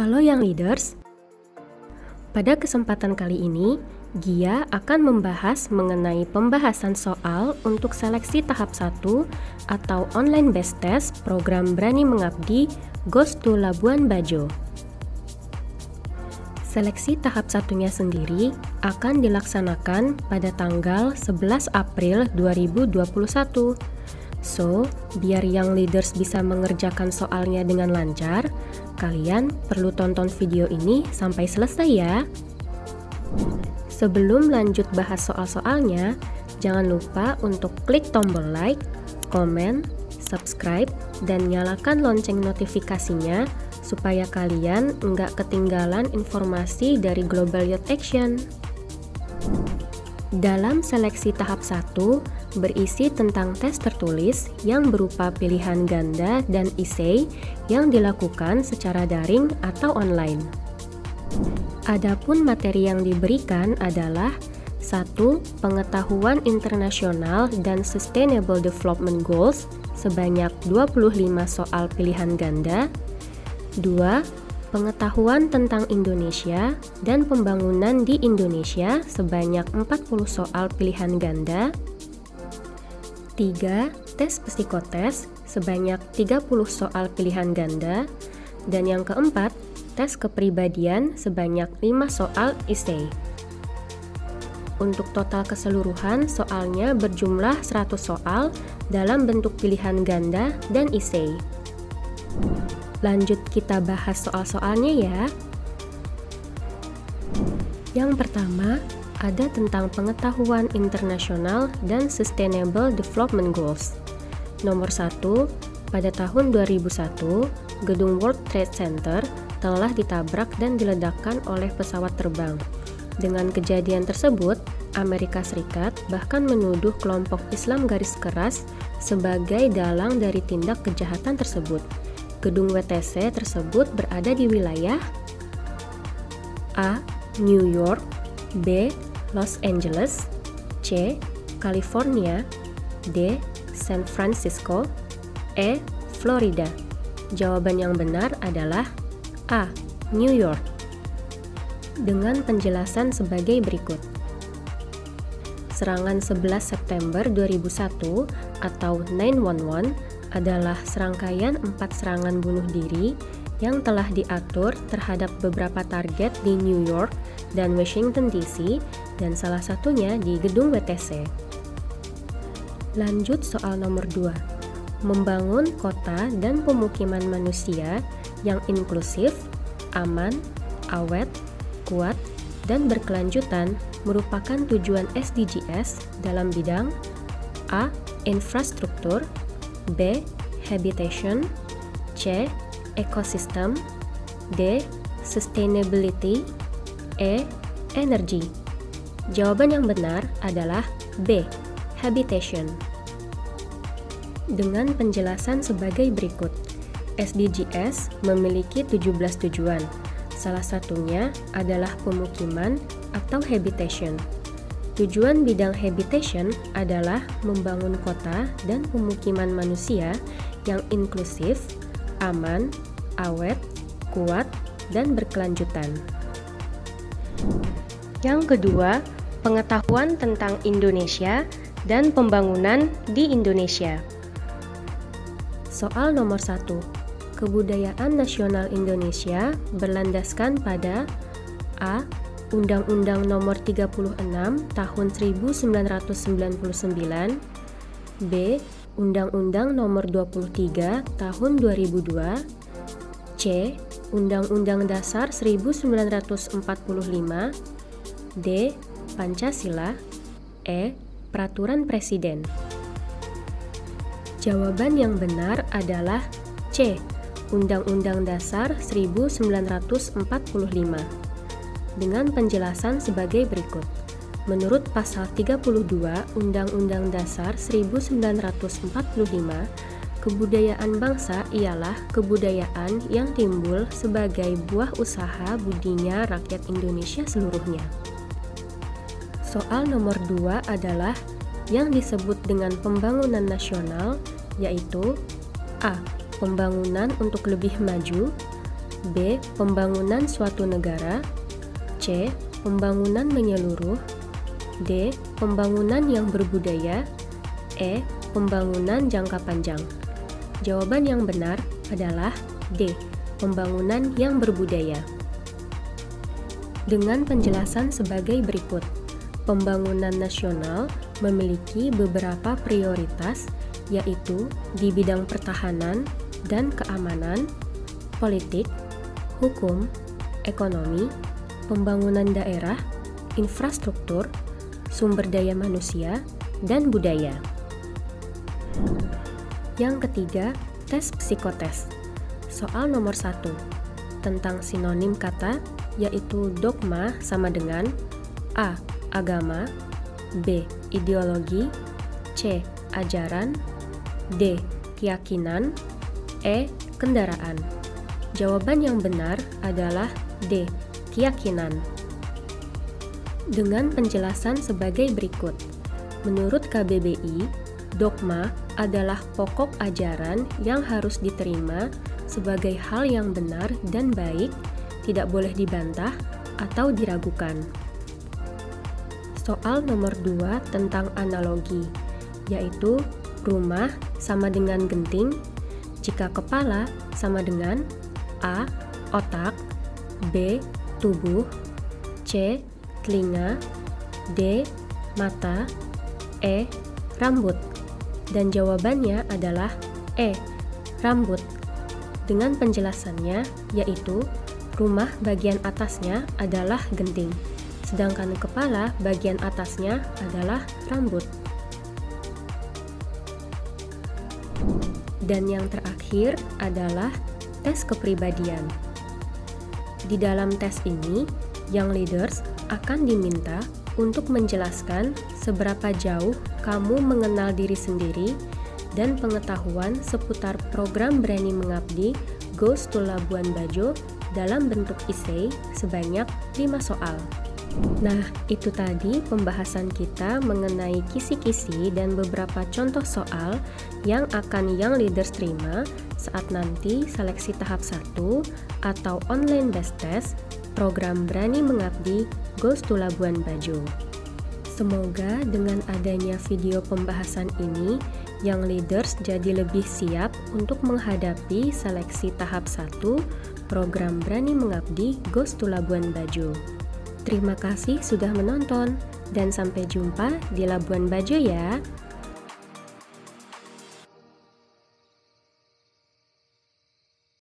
Halo Young Leaders, pada kesempatan kali ini Gia akan membahas mengenai pembahasan soal untuk seleksi tahap 1 atau online based test program Berani Mengabdi Goes to Labuan Bajo. Seleksi tahap satunya sendiri akan dilaksanakan pada tanggal 11 April 2021. So, biar Young Leaders bisa mengerjakan soalnya dengan lancar, kalian perlu tonton video ini sampai selesai ya. Sebelum lanjut bahas soal-soalnya, jangan lupa untuk klik tombol like, komen, subscribe, dan nyalakan lonceng notifikasinya supaya kalian nggak ketinggalan informasi dari Global Youth Action. Dalam seleksi tahap 1, berisi tentang tes tertulis yang berupa pilihan ganda dan essay yang dilakukan secara daring atau online. Adapun materi yang diberikan adalah 1. Pengetahuan internasional dan Sustainable Development Goals sebanyak 25 soal pilihan ganda. 2. Pengetahuan tentang Indonesia dan pembangunan di Indonesia sebanyak 40 soal pilihan ganda. 3. Tes psikotes sebanyak 30 soal pilihan ganda. Dan yang keempat, tes kepribadian sebanyak 5 soal essay. Untuk total keseluruhan, soalnya berjumlah 100 soal dalam bentuk pilihan ganda dan essay. Lanjut kita bahas soal-soalnya ya. Yang pertama, ada tentang pengetahuan internasional dan Sustainable Development Goals. Nomor 1, pada tahun 2001, gedung World Trade Center telah ditabrak dan diledakkan oleh pesawat terbang. Dengan kejadian tersebut, Amerika Serikat bahkan menuduh kelompok Islam garis keras sebagai dalang dari tindak kejahatan tersebut. Gedung WTC tersebut berada di wilayah A. New York, B. Los Angeles, C. California, D. San Francisco, E. Florida. Jawaban yang benar adalah A. New York. Dengan penjelasan sebagai berikut. Serangan 11 September 2001 atau 9/11 adalah serangkaian 4 serangan bunuh diri yang telah diatur terhadap beberapa target di New York dan Washington DC, dan salah satunya di gedung WTC. Lanjut soal nomor 2. Membangun kota dan pemukiman manusia yang inklusif, aman, awet, kuat, dan berkelanjutan merupakan tujuan SDGs dalam bidang A. Infrastruktur, B. Habitation, C. Ekosistem, D. Sustainability, E. Energy. Jawaban yang benar adalah B. Habitation. Dengan penjelasan sebagai berikut. SDGs memiliki 17 tujuan. Salah satunya adalah pemukiman atau habitation. Tujuan bidang habitation adalah membangun kota dan pemukiman manusia yang inklusif, aman, awet, kuat, dan berkelanjutan. Yang kedua, pengetahuan tentang Indonesia dan pembangunan di Indonesia. Soal nomor 1. Kebudayaan nasional Indonesia berlandaskan pada A. Undang-Undang Nomor 36 Tahun 1999, B. Undang-Undang Nomor 23 Tahun 2002, C. Undang-Undang Dasar 1945, D. Pancasila, E. Peraturan Presiden. Jawaban yang benar adalah C. Undang-Undang Dasar 1945. Dengan penjelasan sebagai berikut. Menurut pasal 32 Undang-Undang Dasar 1945, kebudayaan bangsa ialah kebudayaan yang timbul sebagai buah usaha budinya rakyat Indonesia seluruhnya. Soal nomor 2 adalah yang disebut dengan pembangunan nasional, yaitu A. Pembangunan untuk lebih maju, B. Pembangunan suatu negara. C. Pembangunan menyeluruh. D. Pembangunan yang berbudaya. E. Pembangunan jangka panjang. Jawaban yang benar adalah D. Pembangunan yang berbudaya. Dengan penjelasan sebagai berikut. Pembangunan nasional memiliki beberapa prioritas, yaitu di bidang pertahanan dan keamanan, politik, hukum, ekonomi, pembangunan daerah, infrastruktur, sumber daya manusia, dan budaya. Yang ketiga, tes psikotes. Soal nomor 1, tentang sinonim kata, yaitu dogma sama dengan A. Agama, B. Ideologi, C. Ajaran, D. Keyakinan, E. Kendaraan. Jawaban yang benar adalah D. Keyakinan. Dengan penjelasan sebagai berikut. Menurut KBBI, dogma adalah pokok ajaran yang harus diterima sebagai hal yang benar dan baik, tidak boleh dibantah atau diragukan. Soal nomor 2 tentang analogi, yaitu rumah sama dengan genting jika kepala sama dengan A. Otak, B. Tubuh, C. Telinga, D. Mata, E. Rambut. Dan jawabannya adalah E. Rambut. Dengan penjelasannya, yaitu rumah bagian atasnya adalah genting, sedangkan kepala bagian atasnya adalah rambut. Dan yang terakhir adalah tes kepribadian. Di dalam tes ini, young leaders akan diminta untuk menjelaskan seberapa jauh kamu mengenal diri sendiri dan pengetahuan seputar program Berani Mengabdi Goes to Labuan Bajo dalam bentuk essay sebanyak 5 soal. Nah, itu tadi pembahasan kita mengenai kisi-kisi dan beberapa contoh soal yang akan young leaders terima saat nanti seleksi tahap 1 atau online best test program Berani Mengabdi Goes to Labuan Bajo. Semoga dengan adanya video pembahasan ini, young leaders jadi lebih siap untuk menghadapi seleksi tahap 1 program Berani Mengabdi Goes to Labuan Bajo. Terima kasih sudah menonton, dan sampai jumpa di Labuan Bajo ya.